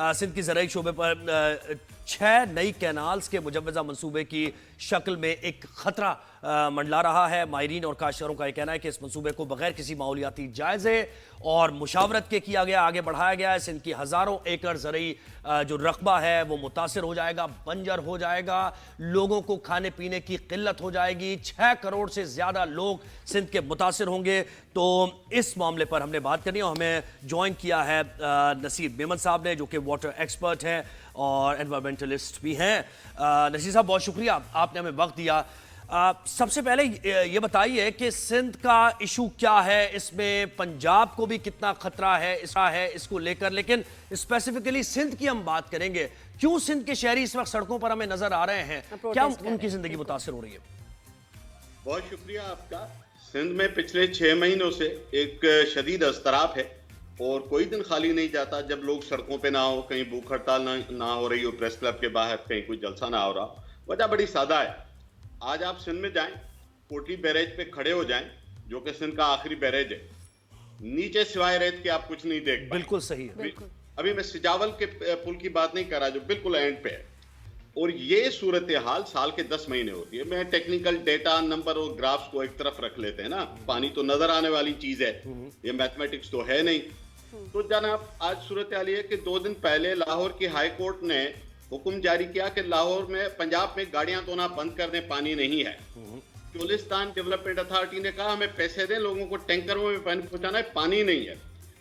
सिंध की ज़राई शोबे पर 6 नई कैनाल्स के मुजव्वज़ा मंसूबे की शक्ल में एक खतरा मंडला रहा है। माहिरीन और काश्तकारों का यह कहना है कि इस मंसूबे को बगैर किसी माहौलियाती जायजे और मुशावरत के किया गया, आगे बढ़ाया गया है। सिंध की हज़ारों एकड़ ज़रई जो रकबा है वो मुतासर हो जाएगा, बंजर हो जाएगा, लोगों को खाने पीने की किल्लत हो जाएगी। 6 करोड़ से ज़्यादा लोग सिंध के मुतासर होंगे। तो इस मामले पर हमने बात करनी है और हमें ज्वाइन किया है नसीर मेमन साहब ने, जो कि वाटर एक्सपर्ट हैं और एनवायरमेंटलिस्ट भी हैं। नसीर साहब, बहुत शुक्रिया, आपने हमें वक्त दिया। सबसे पहले ये बताइए कि सिंध का इशू क्या है, इसमें पंजाब को भी कितना खतरा है इसको लेकर, लेकिन स्पेसिफिकली सिंध की हम बात करेंगे। क्यों सिंध के शहरी इस वक्त सड़कों पर हमें नजर आ रहे हैं, क्या उनकी जिंदगी मुतासर हो रही है? बहुत शुक्रिया आपका। सिंध में पिछले 6 महीनों से एक शदीद अस्तराब है और कोई दिन खाली नहीं जाता जब लोग सड़कों पे ना हो, कहीं भूख हड़ताल ना हो रही हो, प्रेस क्लब के बाहर कहीं कोई जलसा ना हो रहा। वजह बड़ी सादा है। आज आप सिंध में जाएं, कोटली बैरेज पे खड़े हो जाएं, जो कि सिंध का आखिरी बैरेज है, नीचे सिवाय रेत के आप कुछ नहीं देख पाएंगे। बिल्कुल सही है। अभी मैं सिजावल के पुल की बात नहीं कर रहा जो बिल्कुल एंड पे है। और ये सूरत हाल साल के 10 महीने होती है। मैं टेक्निकल डेटा, नंबर और ग्राफ्स को एक तरफ रख लेते हैं ना, पानी तो नजर आने वाली चीज है, ये मैथमेटिक्स तो है नहीं। तो जनाब, आज सूरत हाल है कि 2 दिन पहले लाहौर की हाई कोर्ट ने हुक्म जारी किया कि लाहौर में, पंजाब में गाड़ियां धोना बंद कर दें, पानी नहीं है। चोलिस्तान डेवलपमेंट अथॉरिटी ने कहा हमें पैसे दें, लोगों को टैंकरों में पानी पहुंचाना है, पानी नहीं है।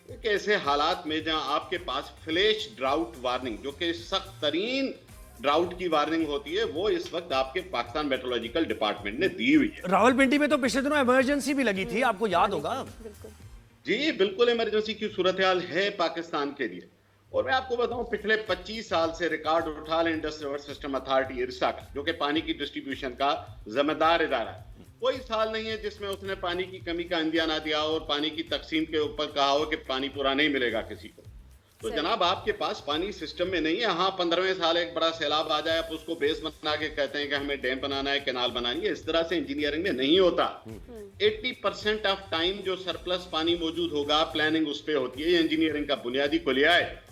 एक ऐसे हालात में जहां आपके पास फ्लैश ड्राउट वार्निंग, जो कि सख्त तरीन ड्राउट की वार्निंग होती है, वो इस वक्त आपके पाकिस्तान मेट्रोलॉजिकल डिपार्टमेंट ने दी हुई है। रावलपिंडी में तो पिछले दिनों इमरजेंसी भी लगी थी, आपको याद होगा। जी बिल्कुल, इमरजेंसी की सूरत हाल है पाकिस्तान के लिए। और मैं आपको बताऊं, पिछले 25 साल से रिकॉर्ड उठा लें इंडस रिवर सिस्टम अथॉरिटी इरसा का, जो कि पानी की डिस्ट्रीब्यूशन का जिम्मेदार इदारा है, कोई साल नहीं है जिसमें उसने पानी की कमी का इंदिया ना दिया और पानी की तकसीम के ऊपर कहा हो कि पानी पूरा नहीं मिलेगा किसी को। तो जनाब, आपके पास पानी सिस्टम में नहीं है। हाँ, 15वें साल एक बड़ा सैलाब आ जाए, आप उसको बेस बना के कहते हैं कि हमें डैम बनाना है, कैनाल बनानी है। इस तरह से इंजीनियरिंग में नहीं होता। 80% ऑफ टाइम जो सरप्लस पानी मौजूद होगा, प्लानिंग उस पे होती है। ये इंजीनियरिंग का बुनियादी कुलिया है।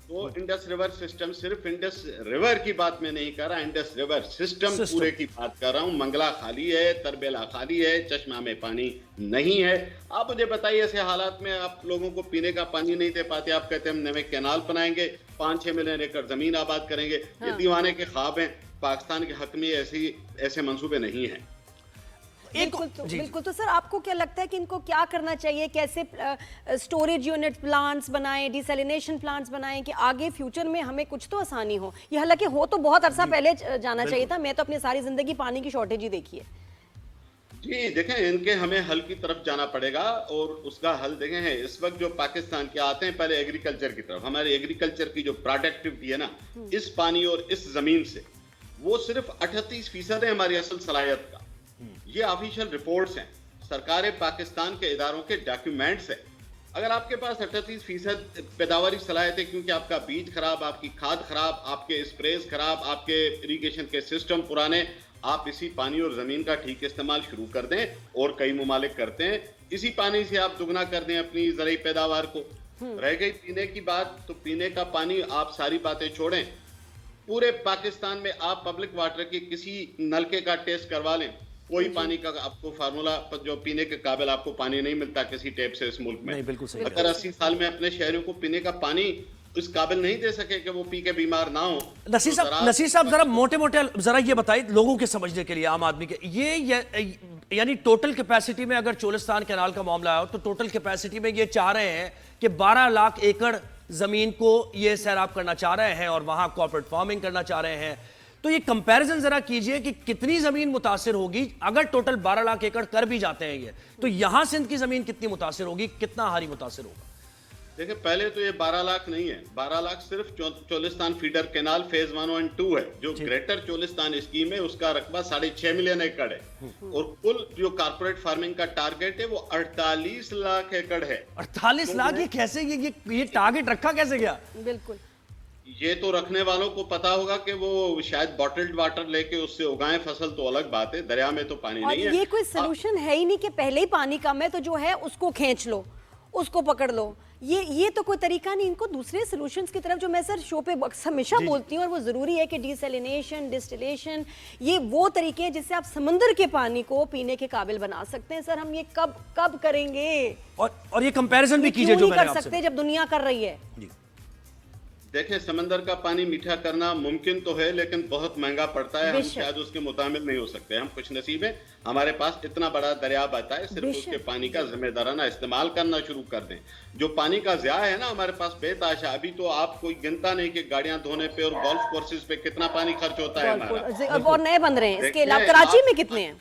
तो इंडस रिवर सिस्टम, सिर्फ इंडस रिवर की बात मैं नहीं कर रहा, इंडस रिवर सिस्टम पूरे की बात कर रहा हूँ। मंगला खाली है, तरबेला खाली है, चश्मा में पानी नहीं है। आप मुझे बताइए, ऐसे हालात में आप लोगों को पीने का पानी नहीं दे पाते, आप कहते हैं हम नए कैनाल बनाएंगे, 5-6 मिलियन एकड़ जमीन आबाद करेंगे। ये दीवाने के ख्वाब हैं। पाकिस्तान के हक में ऐसे मंसूबे नहीं हैं। बिल्कुल। तो सर, आपको क्या लगता है कि इनको क्या करना चाहिए? कैसे स्टोरेज यूनिट प्लांट्स बनाएं, डिसैलिनेशन प्लांट्स बनाएं कि आगे फ्यूचर में हमें कुछ तो आसानी हो? ये हालांकि हो तो बहुत अरसा पहले जाना चाहिए था। मैं तो अपनी सारी जिंदगी पानी की शॉर्टेज ही देखी है। जी देखें, इनके हमें हल की तरफ जाना पड़ेगा और उसका हल देखें है इस वक्त जो पाकिस्तान के आते हैं। पहले एग्रीकल्चर की तरफ, हमारे एग्रीकल्चर की जो प्रोडक्टिविटी है ना, इस पानी और इस जमीन से, वो सिर्फ 38% है हमारी असल सलाहियत का। ये ऑफिशियल रिपोर्ट्स हैं, सरकार पाकिस्तान के इदारों के डॉक्यूमेंट्स हैं। अगर आपके पास 38% पैदावारी सलाहियत है, क्योंकि आपका बीज खराब, आपकी खाद खराब, आपके स्प्रेज खराब, आपके इरिगेशन के सिस्टम पुराने, आप इसी पानी और जमीन का ठीक इस्तेमाल शुरू कर दें, और कई मुमालिक करते हैं। इसी पानी से आप दुगना कर दें अपनी ज़राई पैदावार को। रह गई पीने की बात, तो पीने का पानी आप सारी बातें छोड़ें, पूरे पाकिस्तान में आप पब्लिक वाटर के किसी नलके का टेस्ट करवा लें, कोई पानी का आपको फार्मूला जो पीने के काबिल आपको पानी नहीं मिलता किसी टैप से इस मुल्क में। नहीं, बिल्कुल सही। अगर 80 साल में अपने शहरियों को पीने का पानी इस काबिल नहीं दे सके कि वो पी के बीमार ना हो। नसीर साहब जरा मोटे जरा ये बताइए लोगों के समझने के लिए, आम आदमी के, ये यानी टोटल कैपेसिटी में अगर चोलिस्तान कैनाल का मामला है तो टोटल कैपेसिटी में ये चाह रहे हैं कि 12 लाख एकड़ जमीन को ये सैराब करना चाह रहे हैं और वहां कॉर्पोरेट फार्मिंग करना चाह रहे हैं। तो ये कंपैरिजन जरा कीजिए कि कितनी जमीन मुतासिर होगी अगर टोटल 12 लाख एकड़ कर भी जाते हैं ये, तो यहां सिंध की जमीन कितनी मुतासिर होगी, कितना हारी मुतासिर होगा? देखिए, पहले तो ये 12 लाख नहीं है, 12 लाख सिर्फ चोलिस्तान फीडर कैनाल फेज 1 और 2 है, जो ग्रेटर चोलिस्तान स्कीम है, उसका रकबा 6.5 मिलियन एकड़ है। और कुल जो कारपोरेट फार्मिंग का टारगेट है वो 48 लाख एकड़ है। 48 लाख? ये कैसे, ये टारगेट रखा कैसे गया? बिल्कुल, ये तो रखने वालों को पता होगा कि वो शायद बॉटल्ड वाटर लेके उससे उगाएं फसल, तो अलग बात है। दरिया में तो पानी नहीं है। ये कोई सलूशन है ही नहीं कि पहले ही पानी कम है तो जो है उसको खींच लो उसको पकड़ लो। ये तो कोई तरीका नहीं, इनको दूसरे सॉल्यूशंस की तरफ, जो मैं सर शो पे हमेशा बोलती हूँ, और वो ज़रूरी है कि डिसैलिनेशन, डिस्टिलेशन, ये वो तरीके हैं जिससे आप समंदर के पानी को पीने के काबिल बना सकते हैं। सर हम ये कब करेंगे? और ये कंपैरिजन भी कीजिए क्यों जो नहीं मैंने कर आपसे सकते जब दुनिया कर रही है? जी। देखें, समंदर का पानी मीठा करना मुमकिन तो है, लेकिन बहुत महंगा पड़ता है। हम बेशक। शायद उसके मुताबिक नहीं हो सकते। हम खुश नसीब हैं, हमारे पास इतना बड़ा दरिया बहता है। सिर्फ बेशक। उसके पानी का जिम्मेदाराना इस्तेमाल करना शुरू कर दें। जो पानी का ज़िया है ना हमारे पास बेताशा, अभी तो आप कोई गिनता नहीं कि गाड़ियां धोने पे और गोल्फ कोर्सेज पे कितना पानी खर्च होता है हमारा। अब और नए बन रहे हैं, इसके देखिए, अलावा कराची आप- में कितने हैं?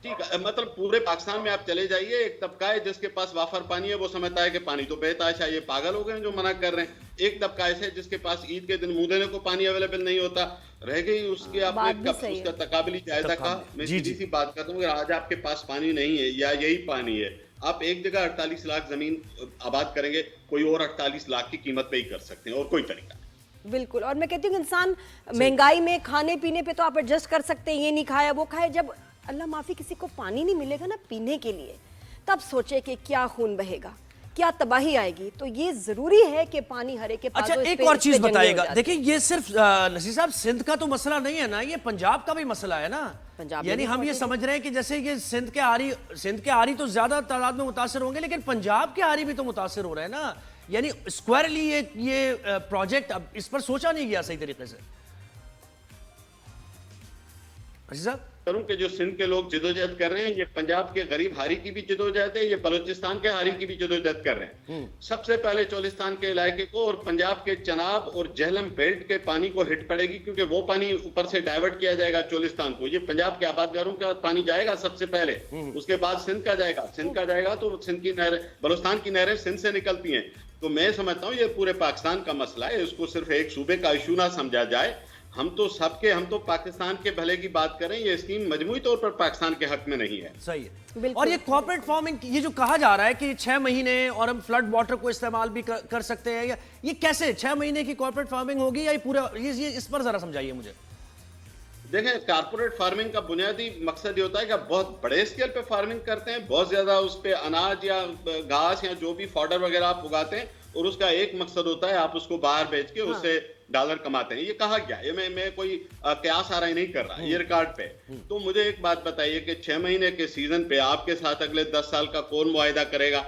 ठीक है, मतलब पूरे पाकिस्तान में आप चले जाइए, एक तबका है जिसके पास वाफर पानी है, वो समझता है कि पानी तो बेताशा, ये पागल हो गए हैं जो मना कर रहे हैं। एक तबका ऐसे है जिसके पास ईद के दिन मुंह देने को पानी अवेलेबल नहीं होता। रह गई उसके बात आपने भी सही है। उसका तकाबली जायजा का। मैं जी, सीधी सी बात करता हूँ, अगर आज आपके पास पानी नहीं है या यही पानी है, आप एक जगह 48 लाख जमीन आबाद करेंगे, कोई और 48 लाख की कीमत पे ही कर सकते हैं, और कोई तरीका नहीं। बिल्कुल। और मैं कहती हूँ इंसान महंगाई में खाने पीने पे तो आप एडजस्ट कर सकते हैं, ये नहीं खाया वो खाए, जब अल्लाह माफी किसी को पानी नहीं मिलेगा ना पीने के लिए, तब सोचे कि क्या खून बहेगा, क्या तबाही आएगी। तो ये जरूरी है कि पानी हर एक के पास अच्छा, हो। इस एक पे- और इस चीज पे जंगी हो बताइएगा। जाती है। देखिए, ये सिर्फ नसीर साहब सिंध का तो मसला नहीं है ना, ये पंजाब का भी मसला है ना। पंजाब में यानी भी हम ये बहुत समझ रहे हैं कि जैसे ये सिंध के आरी तो ज्यादा तादाद में मुतासर होंगे, लेकिन पंजाब के आरी भी तो मुतासर हो रहे हैं ना। यानी स्क्वायरली ये प्रोजेक्ट, अब इस पर सोचा नहीं गया सही तरीके से। नसीर साहब, करूं कि जो सिंध के लोग जिदोजहद कर रहे हैं, ये पंजाब के गरीब हारी की भी जिदोजहद है, ये बलूचिस्तान के हारी की भी जिदोजहद कर रहे हैं। सबसे पहले चोलिस्तान के इलाके को और पंजाब के चनाब और जहलम बेल्ट के पानी को हिट पड़ेगी, क्योंकि वो पानी ऊपर से डाइवर्ट किया जाएगा चोलिस्तान को। ये पंजाब के आबादगारों का पानी जाएगा सबसे पहले, उसके बाद सिंध का जाएगा। सिंध का जाएगा तो सिंध की नहरें, बलूचिस्तान की नहरें सिंध से निकलती हैं। तो मैं समझता हूँ ये पूरे पाकिस्तान का मसला है, इसको सिर्फ एक सूबे का इशू ना समझा जाए। हम तो पाकिस्तान के भले की बात करें, ये स्कीम मजमूई तौर पर पाकिस्तान के हक में नहीं है। सही है। बिल्कुल। और ये कॉर्पोरेट फार्मिंग, ये जो कहा जा रहा है कि 6 महीने और हम फ्लड वाटर को इस्तेमाल भी कर सकते हैं, या ये कैसे 6 महीने की कॉर्पोरेट फार्मिंग होगी, या ये पूरा ये इस पर जरा समझाइए मुझे। देखें, कारपोरेट फार्मिंग का बुनियादी मकसद ये होता है कि आप बहुत बड़े स्केल पे फार्मिंग करते हैं, बहुत ज्यादा उस पे अनाज या घास या जो भी फॉडर वगैरह आप उगाते हैं, और उसका एक मकसद होता है आप उसको बाहर बेच के उससे डॉलर कमाते हैं। ये कहा गया, ये मैं कोई कयास आ रहा ही नहीं कर रहा, ये रिकॉर्ड पे। तो मुझे एक बात बताइए कि 6 महीने के सीजन पे आपके साथ अगले 10 साल का कौन मुआहिदा करेगा?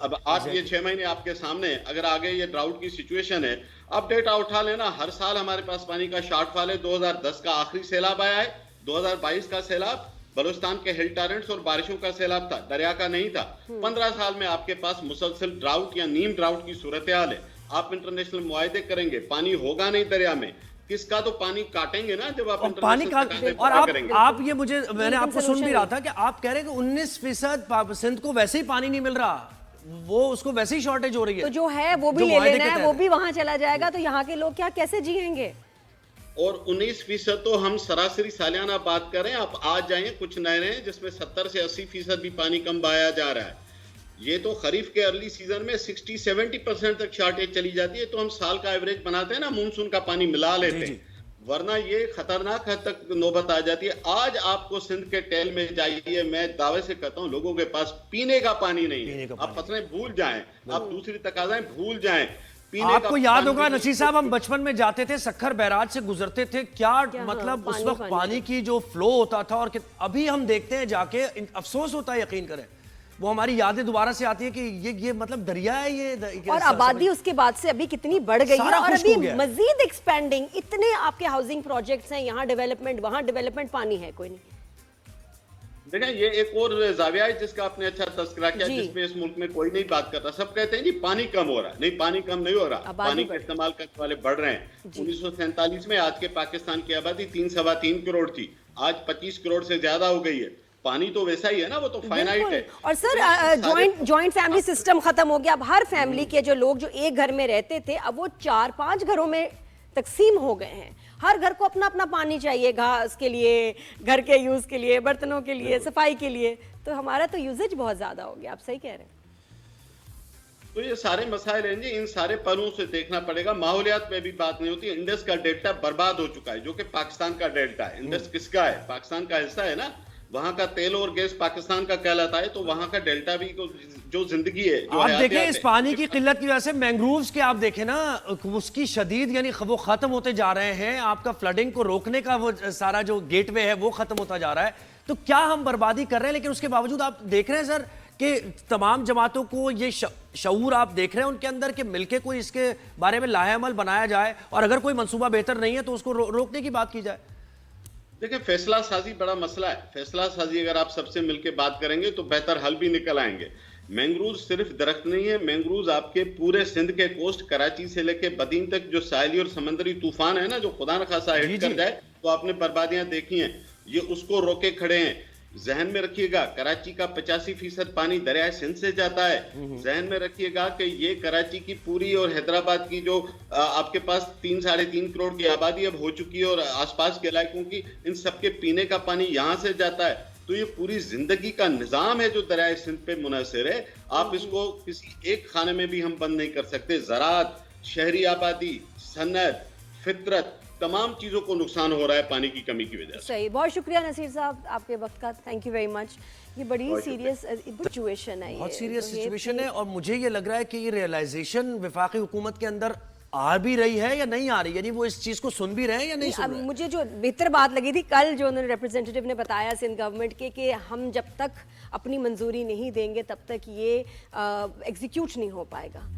अब आज ये 6 महीने आपके सामने, अगर आगे ये ड्राउट की सिचुएशन है, आप डेटा उठा लेना, हर साल हमारे पास पानी का शॉर्टफॉल है। 2010 का आखिरी सैलाब आया है, 2022 का सैलाब बलूचिस्तान के हिल टॉरेंट्स और बारिशों का सैलाब था, दरिया का नहीं था। 15 साल में आपके पास मुसलसल ड्राउट या नीम ड्राउट की सूरत हाल है। आप इंटरनेशनल मुआहदे करेंगे, पानी होगा नहीं दरिया में, किसका तो पानी काटेंगे ना जब आप और पानी का, इंटरनेशनल और तकाज़े करेंगे। आप ये मुझे, मैंने आपको सुन भी solution रहा था कि आप कह रहे हैं कि 19% सिंध को वैसे ही पानी नहीं मिल रहा, वो उसको वैसे ही शॉर्टेज हो रही है। तो जो है वो भी जो ले मुआहदे लेना के है, तहत वो भी वहां चला जाएगा, तो यहाँ के लोग क्या कैसे जिएंगे? और 19% तो हम सरासरी सालियाना बात करें, आप आज जाएं कुछ नहरें हैं जिसमें 70 से 80% भी पानी कम बहाया जा रहा है। ये तो खरीफ के अर्ली सीजन में 60-70% तक शॉर्टेज चली जाती है। तो हम साल का एवरेज बनाते हैं ना, मानसून का पानी मिला लेते हैं, वरना ये खतरनाक हद तक नौबत आ जाती है। आज आपको सिंध के टेल में जाइए, मैं दावे से कहता हूं लोगों के पास पीने का पानी नहीं है। आप फसलें भूल जाएं, आप दूसरी तकाज़ाएं भूल जाएं। आपको याद होगा नसीर साहब, हम बचपन में जाते थे, सखर बैराज से गुजरते थे, क्या मतलब उस वक्त पानी की जो फ्लो होता था, और अभी हम देखते हैं जाके, अफसोस होता है, यकीन करें, वो हमारी यादें दोबारा से आती है कि ये मतलब दरिया है ये। और आबादी उसके बाद से अभी कितनी बढ़ गई है, और अभी मजीद एक्सपेंडिंग, इतने आपके हाउसिंग प्रोजेक्ट्स हैं, यहाँ डेवलपमेंट वहाँ डेवलपमेंट, पानी है कोई नहीं। देखें, ये एक और जाविया है जिसका आपने अच्छा तस्करा किया, जिसमें इस मुल्क में कोई नहीं बात करता। सब कहते हैं जी पानी कम हो रहा है, नहीं पानी कम नहीं हो रहा, पानी का इस्तेमाल करने वाले बढ़ रहे हैं। 1947 में आज के पाकिस्तान की आबादी 3-3.25 करोड़ थी, आज 25 करोड़ से ज्यादा हो गई है। पानी तो वैसा ही है ना, वो तो फाइनाइट है। और सर जॉइंट फैमिली सिस्टम खत्म हो गया। अब हर फैमिली के जो लोग जो एक घर में रहते थे, अब वो 4-5 घरों में तकसीम हो गए हैं। हर घर को अपना अपना पानी चाहिए, घास के लिए, घर के यूज के लिए, बर्तनों के लिए, सफाई के लिए। तो हमारा तो यूजेज बहुत ज्यादा हो गया। आप सही कह रहे हैं। तो ये सारे मसाइल हैं जी, इन सारे पहलुओं से देखना पड़ेगा। माहौलियात पे भी बात नहीं होती। इंडस का डेल्टा बर्बाद हो चुका है, जो कि पाकिस्तान का डेल्टा है। इंडस किसका है? पाकिस्तान का हिस्सा है ना। वहां का तेल और गैस पाकिस्तान का कहलाता है, तो वहां का डेल्टा भी जो जिंदगी है, जो आप हयातियात देखें इस है, पानी की किल्लत की वजह से मैंग्रोव्स के आप देखें ना उसकी शदीद यानी वो खत्म होते जा रहे हैं। आपका फ्लडिंग को रोकने का वो सारा जो गेटवे है वो खत्म होता जा रहा है। तो क्या हम बर्बादी कर रहे हैं? लेकिन उसके बावजूद आप देख रहे हैं सर कि तमाम जमातों को ये शऊर आप देख रहे हैं उनके अंदर कि मिलके कोई इसके बारे में लाहेअमल बनाया जाए और अगर कोई मंसूबा बेहतर नहीं है तो उसको रोकने की बात की जाए। देखिए, फैसला साजी बड़ा मसला है। फैसला साजी अगर आप सबसे मिलकर बात करेंगे तो बेहतर हल भी निकल आएंगे। मैंग्रोव सिर्फ दरख्त नहीं है, मैंग्रोव आपके पूरे सिंध के कोस्ट, कराची से लेके बदीन तक जो साहली और समंदरी तूफान है ना, जो खुदा न खासा हिट कर जाए तो आपने बर्बादियां देखी हैं, ये उसको रोके खड़े हैं। जहन में रखिएगा, कराची का 85% पानी दरियाए सिंध से जाता है। जहन में रखिएगा कि ये कराची की पूरी और हैदराबाद की जो आपके पास 3-3.5 करोड़ की आबादी अब हो चुकी है और आसपास के इलाकों की, इन सबके पीने का पानी यहां से जाता है। तो ये पूरी जिंदगी का निजाम है जो दरियाए सिंध पे मुनहसर है। आप इसको किसी एक खाने में भी हम बंद नहीं कर सकते। ज़राअत, शहरी आबादी, सनत, फितरत, तमाम चीजों को नुकसान हो रहा है पानी की कमी की वजह से। सही, बहुत शुक्रिया नसीर साहब आपके वक्त का, थैंक यू वेरी मच। ये बड़ी सीरियस सिचुएशन है, बहुत सीरियस सिचुएशन है और मुझे ये लग रहा है कि ये रियलाइजेशन वफाकी हुकूमत के अंदर आ भी रही है या नहीं आ रही, यानी वो इस चीज को सुन भी रहे हैं या नहीं सुन रहे हैं। मुझे जो बेहतर बात लगी थी कल जो उन्होंने रिप्रेजेंटेटिव ने बताया सिंध गवर्नमेंट के कि हम जब तक अपनी मंजूरी नहीं देंगे तब तक ये एग्जीक्यूट नहीं हो पाएगा।